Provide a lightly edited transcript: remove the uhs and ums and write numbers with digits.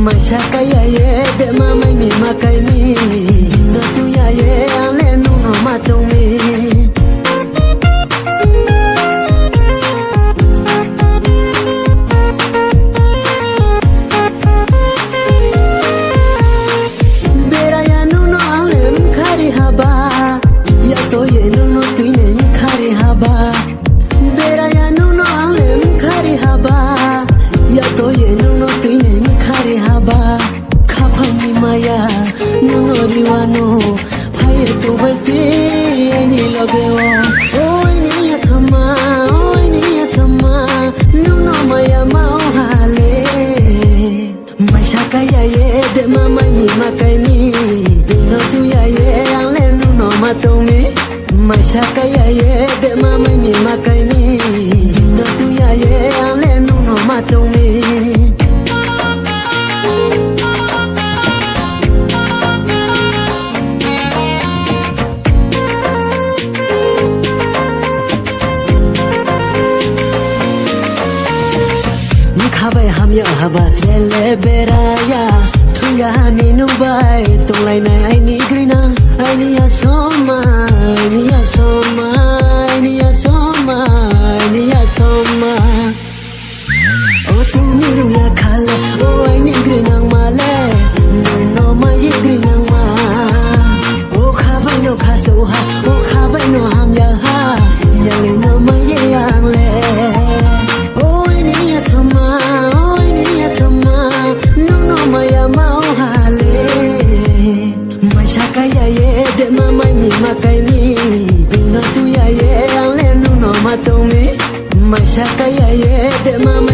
Mashakaya ye de mama mi makaini no tuya ye ale no matumi Bera ya no ale khari haba ya to ye no tuine khari haba Bera ya no ale khari haba ya to ye no tuine khari haba khapani maya no riwano phaye to basti ani logewa oi ni asama no maya mau hale mashakaya ye de mama ni makaini no tuya ye ale no matumi mashakaya ye de mama ni makaini no tuya ye ale no matumi Habai hamya haba lele beraya tuya ni nubai tunglai nai ai ni grina ai ni asoma o tu ni ru ya khale o ai ni grina male no ma ye grina ma o khabai no khaso ha o khabai no hamya ha ya le no ma ye yang le Maya mau hale Mashakaya ye de mama ni makaini no tuya ye ale no matumi Mashakaya ye de mama